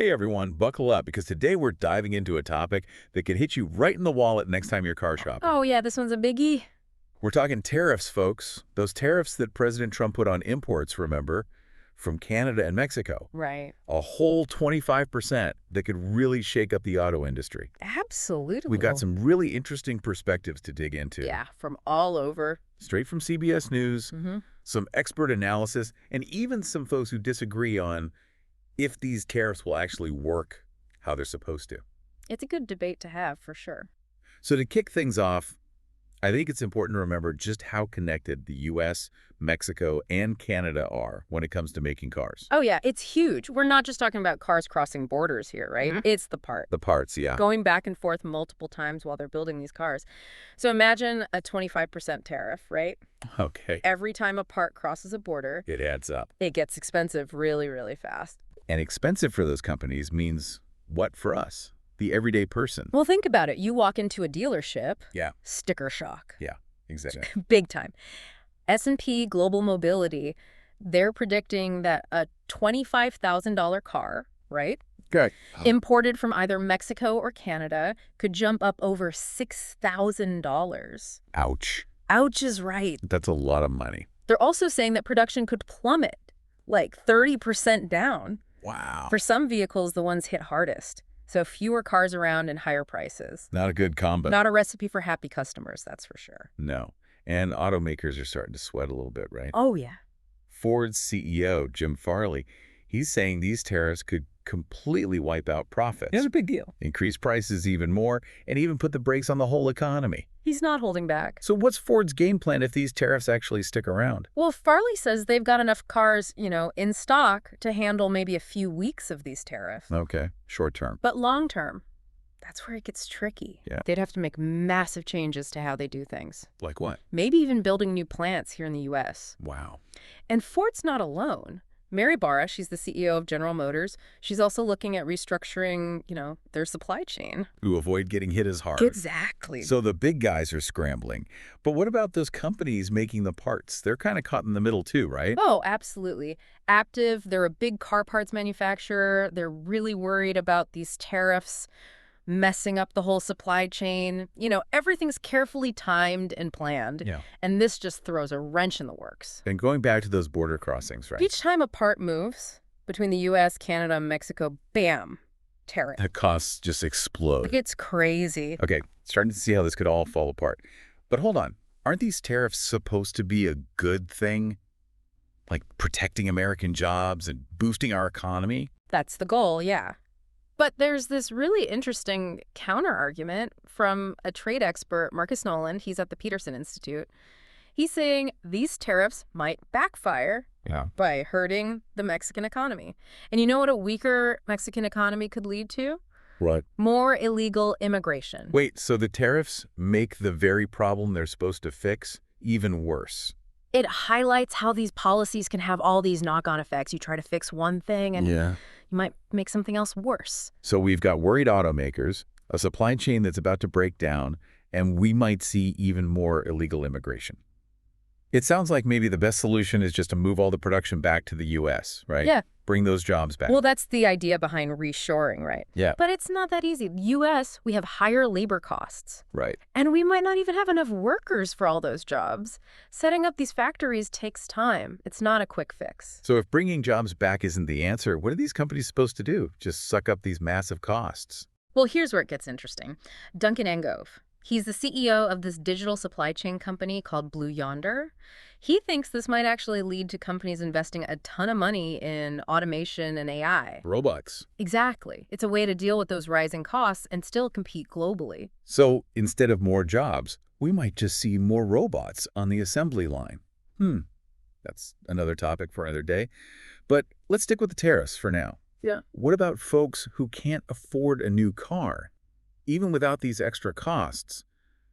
Hey everyone, buckle up because today we're diving into a topic that could hit you right in the wallet next time you're car shopping. Oh, yeah, this one's a biggie. We're talking tariffs, folks. Those tariffs that President Trump put on imports, remember, from Canada and Mexico. Right. A whole 25% that could really shake up the auto industry. Absolutely. We've got some really interesting perspectives to dig into. Yeah, from all over. Straight from CBS News, Mm-hmm. some expert analysis, and even some folks who disagree on if these tariffs will actually work how they're supposed to. It's a good debate to have, for sure. So to kick things off, I think it's important to remember just how connected the U.S., Mexico, and Canada are when it comes to making cars. Oh, yeah, it's huge. We're not just talking about cars crossing borders here, right? It's the part. The parts, yeah. Going back and forth multiple times while they're building these cars. So imagine a 25% tariff, right? Okay. Every time a part crosses a border, It adds up. it gets expensive really, really fast. And expensive for those companies means what for us, the everyday person? Well, think about it. You walk into a dealership. Yeah. Sticker shock. Yeah, exactly. Big time. S&P Global Mobility, they're predicting that a $25,000 car, right, Okay. imported from either Mexico or Canada could jump up over $6,000. Ouch. Ouch is right. That's a lot of money. They're also saying that production could plummet, like 30% down. Wow. For some vehicles, the ones hit hardest. So fewer cars around and higher prices. Not a good combo. Not a recipe for happy customers, that's for sure. No. And automakers are starting to sweat a little bit, right? Oh, yeah. Ford's CEO, Jim Farley, he's saying these tariffs could completely wipe out profits. It's a big deal. Increase prices even more, and even put the brakes on the whole economy. He's not holding back. So what's Ford's game plan if these tariffs actually stick around? Well, Farley says they've got enough cars, in stock to handle maybe a few weeks of these tariffs. Okay, short term. But long term, that's where it gets tricky. Yeah. They'd have to make massive changes to how they do things. Like what? Maybe even building new plants here in the U.S. Wow. And Ford's not alone. Mary Barra, she's the CEO of General Motors. She's also looking at restructuring, their supply chain. To avoid getting hit as hard. Exactly. So the big guys are scrambling. But what about those companies making the parts? They're kind of caught in the middle too, right? Oh, absolutely. Aptiv, they're a big car parts manufacturer. They're really worried about these tariffs messing up the whole supply chain. Everything's carefully timed and planned. Yeah. And this just throws a wrench in the works. And going back to those border crossings, right? Each time a part moves between the U.S., Canada, and Mexico, bam, tariff. The costs just explode. It's crazy. Okay, starting to see how this could all fall apart. But hold on. Aren't these tariffs supposed to be a good thing? Like protecting American jobs and boosting our economy? That's the goal, yeah. But there's this really interesting counter-argument from a trade expert, Marcus Nolan. He's at the Peterson Institute. He's saying these tariffs might backfire by hurting the Mexican economy. And you know what a weaker Mexican economy could lead to? Right. More illegal immigration. Wait, so the tariffs make the very problem they're supposed to fix even worse? It highlights how these policies can have all these knock-on effects. You try to fix one thing and you might make something else worse. So we've got worried automakers, a supply chain that's about to break down, and we might see even more illegal immigration. It sounds like maybe the best solution is just to move all the production back to the U.S., right? Yeah. Bring those jobs back. Well, that's the idea behind reshoring, right? Yeah. But it's not that easy. The U.S., we have higher labor costs. Right. And we might not even have enough workers for all those jobs. Setting up these factories takes time. It's not a quick fix. So if bringing jobs back isn't the answer, what are these companies supposed to do? Just suck up these massive costs? Well, here's where it gets interesting. Duncan Engove, he's the CEO of this digital supply chain company called Blue Yonder. He thinks this might actually lead to companies investing a ton of money in automation and AI. Robots. Exactly. It's a way to deal with those rising costs and still compete globally. So instead of more jobs, we might just see more robots on the assembly line. That's another topic for another day. But let's stick with the tariffs for now. Yeah. What about folks who can't afford a new car? Even without these extra costs,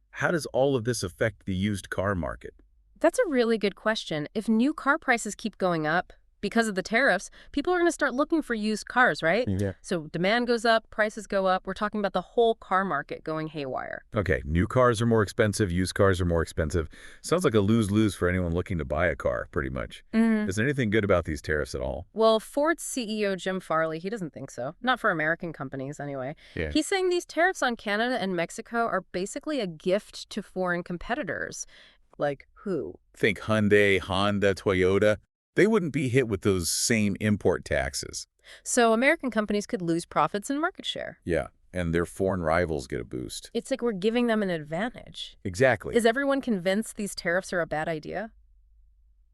how does all of this affect the used car market? That's a really good question. If new car prices keep going up, Because of the tariffs, people are going to start looking for used cars, right? Yeah. So demand goes up, prices go up. We're talking about the whole car market going haywire. Okay, new cars are more expensive, used cars are more expensive. Sounds like a lose-lose for anyone looking to buy a car, pretty much. Is there anything good about these tariffs at all? Well, Ford's CEO Jim Farley, he doesn't think so. Not for American companies, anyway. Yeah. He's saying these tariffs on Canada and Mexico are basically a gift to foreign competitors. Like who? Think Hyundai, Honda, Toyota. They wouldn't be hit with those same import taxes. So American companies could lose profits and market share. Yeah, and their foreign rivals get a boost. It's like we're giving them an advantage. Exactly. Is everyone convinced these tariffs are a bad idea?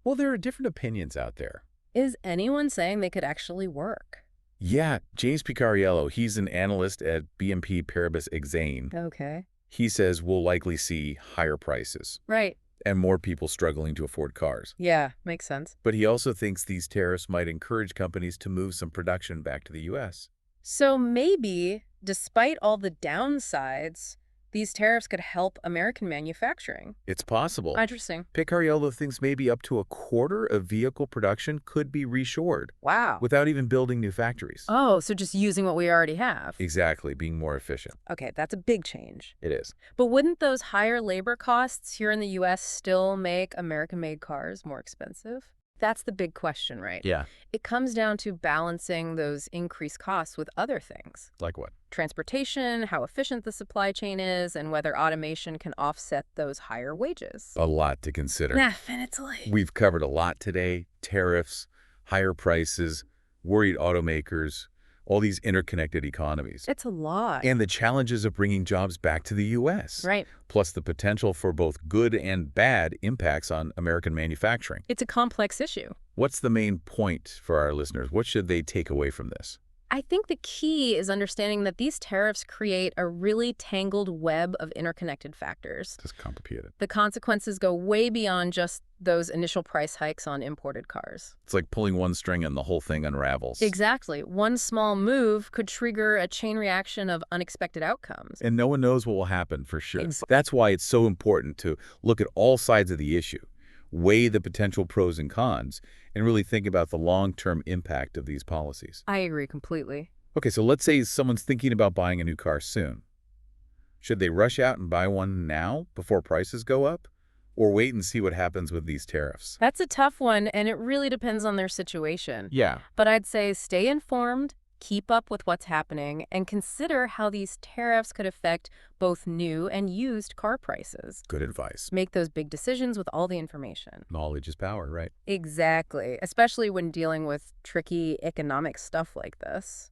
Well, there are different opinions out there. Is anyone saying they could actually work? Yeah, James Picariello, he's an analyst at BNP Paribas Exane. Okay. He says we'll likely see higher prices Right. and more people struggling to afford cars. Yeah, makes sense. But he also thinks these tariffs might encourage companies to move some production back to the U.S. So maybe, despite all the downsides, these tariffs could help American manufacturing. It's possible. Interesting. Picariello thinks maybe up to a quarter of vehicle production could be reshored Wow. without even building new factories. Oh, so just using what we already have. Exactly, being more efficient. Okay, that's a big change. It is. But wouldn't those higher labor costs here in the U.S. still make American-made cars more expensive? That's the big question, right? Yeah. It comes down to balancing those increased costs with other things. Like what? Transportation, how efficient the supply chain is, and whether automation can offset those higher wages. A lot to consider. Definitely. We've covered a lot today. Tariffs, higher prices, worried automakers, all these interconnected economies. It's a lot. And the challenges of bringing jobs back to the U.S. Right. Plus the potential for both good and bad impacts on American manufacturing. It's a complex issue. What's the main point for our listeners? What should they take away from this? I think the key is understanding that these tariffs create a really tangled web of interconnected factors. It's complicated. The consequences go way beyond just those initial price hikes on imported cars. It's like pulling one string and the whole thing unravels. Exactly. One small move could trigger a chain reaction of unexpected outcomes. And no one knows what will happen for sure. That's why it's so important to look at all sides of the issue, weigh the potential pros and cons, and really think about the long-term impact of these policies. I agree completely. Okay, so let's say someone's thinking about buying a new car soon. Should they rush out and buy one now before prices go up? Or wait and see what happens with these tariffs? That's a tough one, and it really depends on their situation. Yeah. But I'd say stay informed, keep up with what's happening, and consider how these tariffs could affect both new and used car prices. Good advice. Make those big decisions with all the information. Knowledge is power, right? Exactly, especially when dealing with tricky economic stuff like this.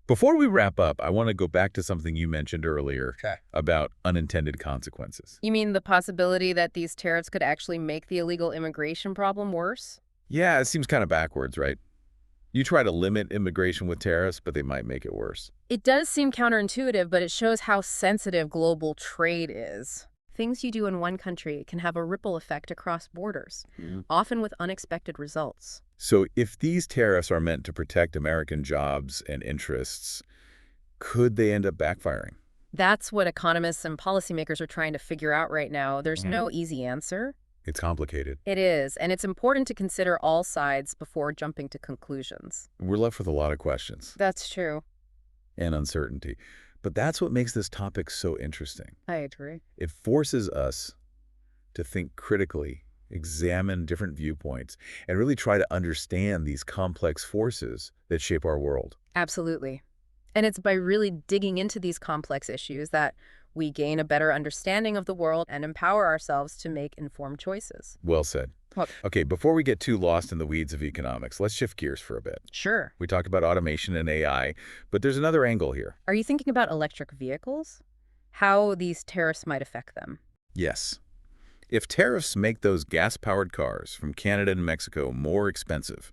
Before we wrap up, I want to go back to something you mentioned earlier about unintended consequences. You mean the possibility that these tariffs could actually make the illegal immigration problem worse? Yeah, it seems kind of backwards, right? You try to limit immigration with tariffs, but they might make it worse. It does seem counterintuitive, but it shows how sensitive global trade is. Things you do in one country can have a ripple effect across borders, often with unexpected results. So if these tariffs are meant to protect American jobs and interests, could they end up backfiring? That's what economists and policymakers are trying to figure out right now. There's no easy answer. It's complicated. It is, and it's important to consider all sides before jumping to conclusions. We're left with a lot of questions That's true. and uncertainty. But that's what makes this topic so interesting. I agree. It forces us to think critically, examine different viewpoints, and really try to understand these complex forces that shape our world. Absolutely. And it's by really digging into these complex issues that we gain a better understanding of the world and empower ourselves to make informed choices. Well said. Well, Okay, before we get too lost in the weeds of economics, let's shift gears for a bit. sure. We talked about automation and AI, but there's another angle here. Are you thinking about electric vehicles? How these tariffs might affect them? Yes. If tariffs make those gas-powered cars from Canada and Mexico more expensive,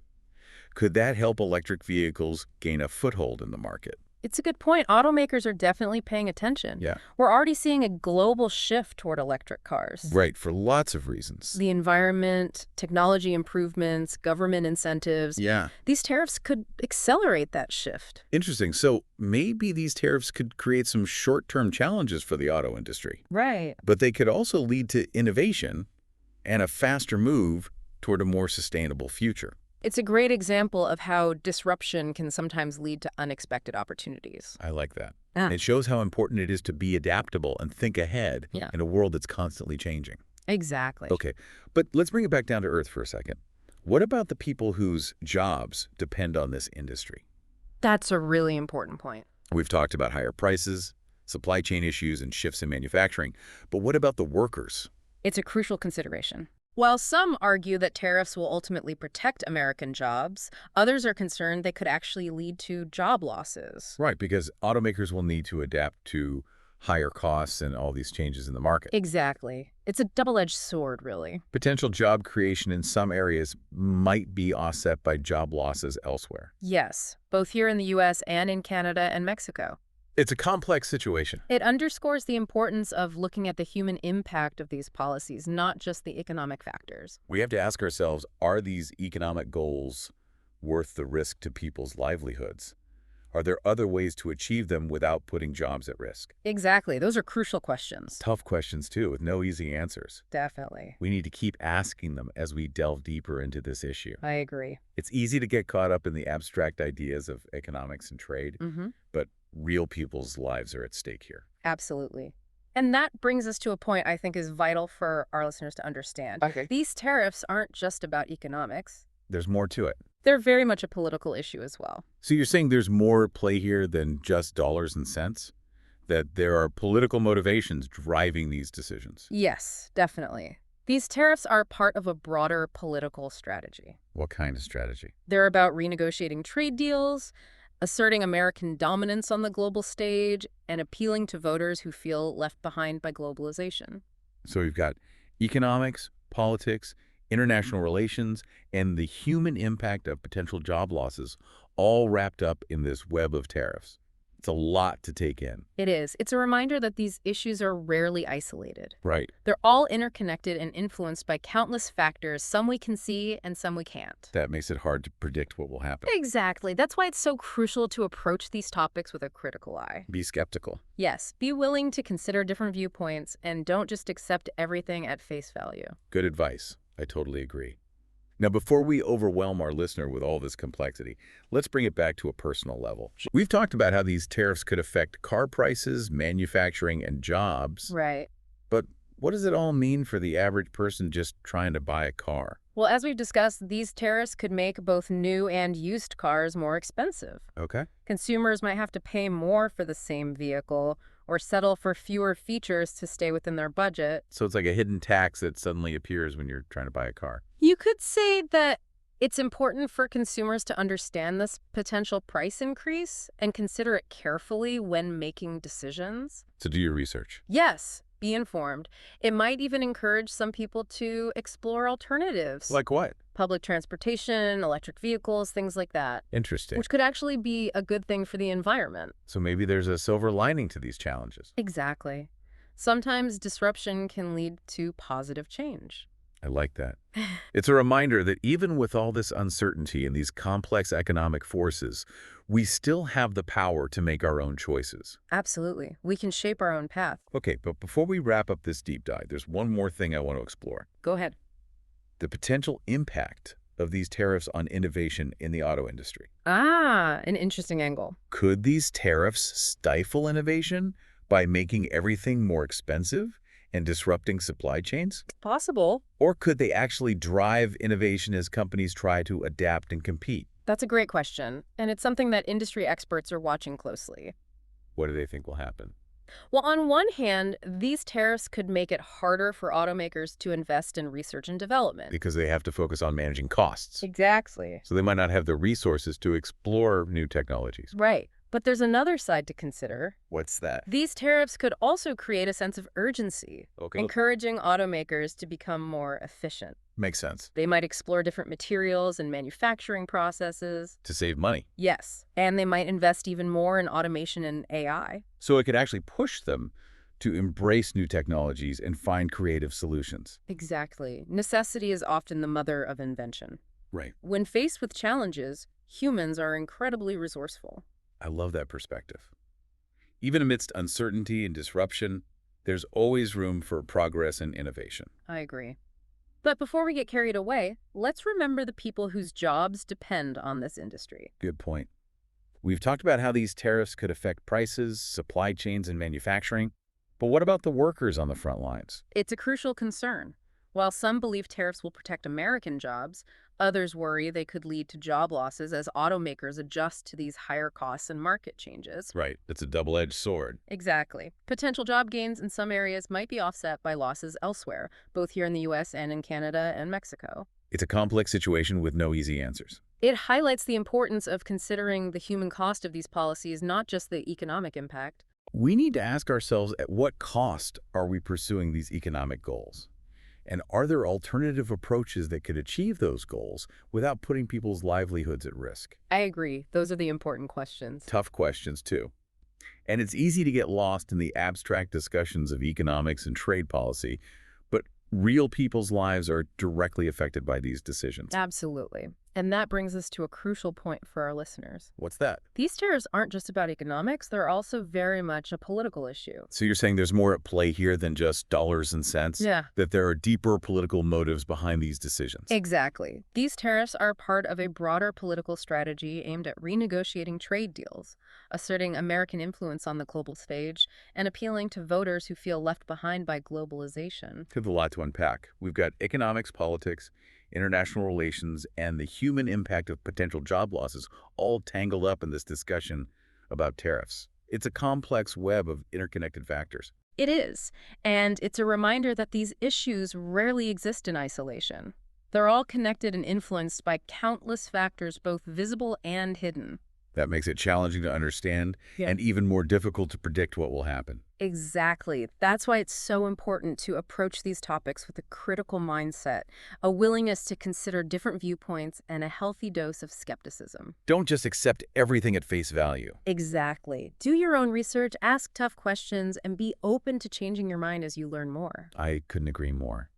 could that help electric vehicles gain a foothold in the market? It's a good point. Automakers are definitely paying attention. Yeah. We're already seeing a global shift toward electric cars. Right, for lots of reasons. The environment, technology improvements, government incentives. Yeah. These tariffs could accelerate that shift. Interesting. So maybe these tariffs could create some short-term challenges for the auto industry, Right. but they could also lead to innovation and a faster move toward a more sustainable future. It's a great example of how disruption can sometimes lead to unexpected opportunities. I like that. Ah, And it shows how important it is to be adaptable and think ahead yeah, in a world that's constantly changing. exactly. Okay, but let's bring it back down to earth for a second. What about the people whose jobs depend on this industry? That's a really important point. We've talked about higher prices, supply chain issues, and shifts in manufacturing, but what about the workers? It's a crucial consideration. While some argue that tariffs will ultimately protect American jobs, others are concerned they could actually lead to job losses. Right, because automakers will need to adapt to higher costs and all these changes in the market. Exactly. It's a double-edged sword, really. Potential job creation in some areas might be offset by job losses elsewhere. Yes, both here in the US and in Canada and Mexico. It's a complex situation. It underscores the importance of looking at the human impact of these policies, not just the economic factors. We have to ask ourselves, are these economic goals worth the risk to people's livelihoods? Are there other ways to achieve them without putting jobs at risk? Exactly. Those are crucial questions. Tough questions, too, with no easy answers. Definitely. We need to keep asking them as we delve deeper into this issue. I agree. It's easy to get caught up in the abstract ideas of economics and trade, but real people's lives are at stake here. Absolutely. And that brings us to a point I think is vital for our listeners to understand. Okay. These tariffs aren't just about economics. There's more to it. They're very much a political issue as well. So you're saying there's more at play here than just dollars and cents? That there are political motivations driving these decisions? Yes, definitely. These tariffs are part of a broader political strategy. What kind of strategy? They're about renegotiating trade deals, asserting American dominance on the global stage, and appealing to voters who feel left behind by globalization. So we've got economics, politics, international relations, and the human impact of potential job losses all wrapped up in this web of tariffs. It's a lot to take in. It is. It's a reminder that these issues are rarely isolated. Right. They're all interconnected and influenced by countless factors, some we can see and some we can't. That makes it hard to predict what will happen. Exactly. That's why it's so crucial to approach these topics with a critical eye. Be skeptical. Yes, be willing to consider different viewpoints and don't just accept everything at face value. Good advice. I totally agree. Now, before we overwhelm our listener with all this complexity, let's bring it back to a personal level. We've talked about how these tariffs could affect car prices, manufacturing, and jobs. Right. But what does it all mean for the average person just trying to buy a car? Well, as we've discussed, these tariffs could make both new and used cars more expensive. Okay. Consumers might have to pay more for the same vehicle or settle for fewer features to stay within their budget. So it's like a hidden tax that suddenly appears when you're trying to buy a car. You could say that it's important for consumers to understand this potential price increase and consider it carefully when making decisions. So do your research. Yes, be informed. It might even encourage some people to explore alternatives. Like what? Public transportation, electric vehicles, things like that, Interesting. which could actually be a good thing for the environment. So maybe there's a silver lining to these challenges. Exactly. Sometimes disruption can lead to positive change. I like that. It's a reminder that even with all this uncertainty and these complex economic forces, we still have the power to make our own choices. Absolutely. We can shape our own path. Okay, but before we wrap up this deep dive, there's one more thing I want to explore. Go ahead. The potential impact of these tariffs on innovation in the auto industry. Ah, an interesting angle. Could these tariffs stifle innovation by making everything more expensive and disrupting supply chains? Possible. Or could they actually drive innovation as companies try to adapt and compete? That's a great question, and it's something that industry experts are watching closely. What do they think will happen? Well, on one hand, these tariffs could make it harder for automakers to invest in research and development. Because they have to focus on managing costs. Exactly. So they might not have the resources to explore new technologies. Right. But there's another side to consider. What's that? These tariffs could also create a sense of urgency, Okay. encouraging automakers to become more efficient. Makes sense. They might explore different materials and manufacturing processes. To save money. Yes, and they might invest even more in automation and AI. So it could actually push them to embrace new technologies and find creative solutions. Exactly. Necessity is often the mother of invention. Right. When faced with challenges, humans are incredibly resourceful. I love that perspective. Even amidst uncertainty and disruption, there's always room for progress and innovation. I agree. But before we get carried away, let's remember the people whose jobs depend on this industry. Good point. We've talked about how these tariffs could affect prices, supply chains, and manufacturing. But what about the workers on the front lines? It's a crucial concern. While some believe tariffs will protect American jobs, others worry they could lead to job losses as automakers adjust to these higher costs and market changes. Right. It's a double-edged sword. Exactly. Potential job gains in some areas might be offset by losses elsewhere, both here in the US and in Canada and Mexico. It's a complex situation with no easy answers. It highlights the importance of considering the human cost of these policies, not just the economic impact. We need to ask ourselves, at what cost are we pursuing these economic goals? And are there alternative approaches that could achieve those goals without putting people's livelihoods at risk? I agree. Those are the important questions. Tough questions, too. And it's easy to get lost in the abstract discussions of economics and trade policy, but real people's lives are directly affected by these decisions. Absolutely. And that brings us to a crucial point for our listeners. What's that? These tariffs aren't just about economics, they're also very much a political issue. So you're saying there's more at play here than just dollars and cents? Yeah. That there are deeper political motives behind these decisions? Exactly. These tariffs are part of a broader political strategy aimed at renegotiating trade deals, asserting American influence on the global stage, and appealing to voters who feel left behind by globalization. There's a lot to unpack. We've got economics, politics, international relations, and the human impact of potential job losses all tangled up in this discussion about tariffs. It's a complex web of interconnected factors. It is, and it's a reminder that these issues rarely exist in isolation. They're all connected and influenced by countless factors, both visible and hidden. That makes it challenging to understand and even more difficult to predict what will happen. Exactly. That's why it's so important to approach these topics with a critical mindset, a willingness to consider different viewpoints, and a healthy dose of skepticism. Don't just accept everything at face value. Exactly. Do your own research, ask tough questions, and be open to changing your mind as you learn more. I couldn't agree more.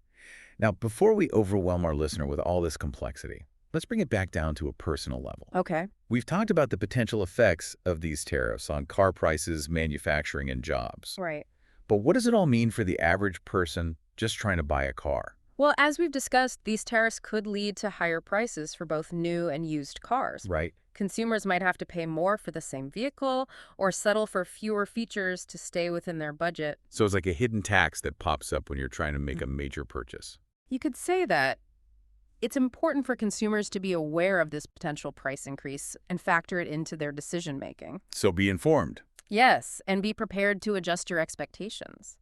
Now, before we overwhelm our listener with all this complexity, let's bring it back down to a personal level. Okay. We've talked about the potential effects of these tariffs on car prices, manufacturing, and jobs. Right. But what does it all mean for the average person just trying to buy a car? Well, as we've discussed, these tariffs could lead to higher prices for both new and used cars. Right. Consumers might have to pay more for the same vehicle or settle for fewer features to stay within their budget. So it's like a hidden tax that pops up when you're trying to make a major purchase. You could say that. It's important for consumers to be aware of this potential price increase and factor it into their decision-making. So be informed. Yes, and be prepared to adjust your expectations.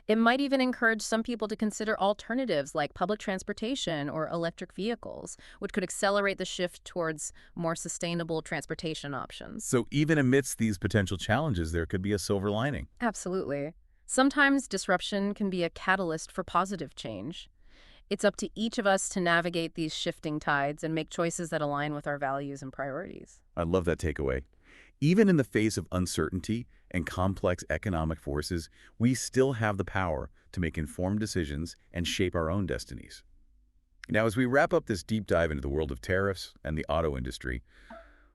It might even encourage some people to consider alternatives like public transportation or electric vehicles, which could accelerate the shift towards more sustainable transportation options. So even amidst these potential challenges, there could be a silver lining. Absolutely. Sometimes disruption can be a catalyst for positive change. It's up to each of us to navigate these shifting tides and make choices that align with our values and priorities. I love that takeaway. Even in the face of uncertainty and complex economic forces, we still have the power to make informed decisions and shape our own destinies. Now, as we wrap up this deep dive into the world of tariffs and the auto industry,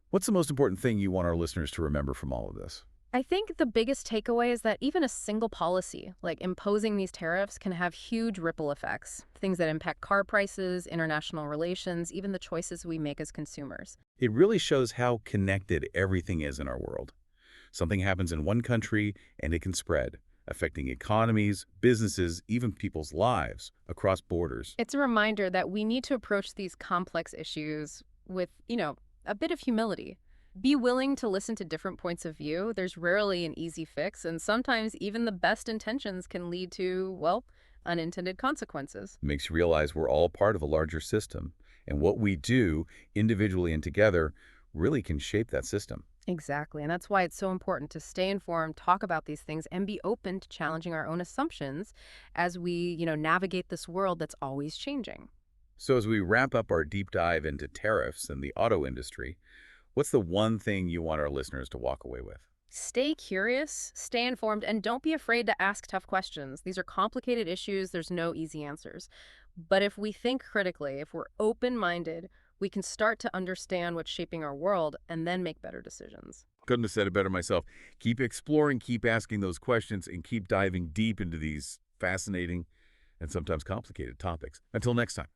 what's the most important thing you want our listeners to remember from all of this? I think the biggest takeaway is that even a single policy, like imposing these tariffs, can have huge ripple effects. Things that impact car prices, international relations, even the choices we make as consumers. It really shows how connected everything is in our world. Something happens in one country and it can spread, affecting economies, businesses, even people's lives across borders. It's a reminder that we need to approach these complex issues with, a bit of humility. Be willing to listen to different points of view. There's rarely an easy fix, and sometimes even the best intentions can lead to, well, unintended consequences. It makes you realize we're all part of a larger system, and what we do individually and together really can shape that system. Exactly, and that's why it's so important to stay informed, talk about these things, and be open to challenging our own assumptions as we, navigate this world that's always changing. So as we wrap up our deep dive into tariffs and the auto industry, what's the one thing you want our listeners to walk away with? Stay curious, stay informed, and don't be afraid to ask tough questions. These are complicated issues. There's no easy answers. But if we think critically, if we're open-minded, we can start to understand what's shaping our world and then make better decisions. Couldn't have said it better myself. Keep exploring, keep asking those questions, and keep diving deep into these fascinating and sometimes complicated topics. Until next time.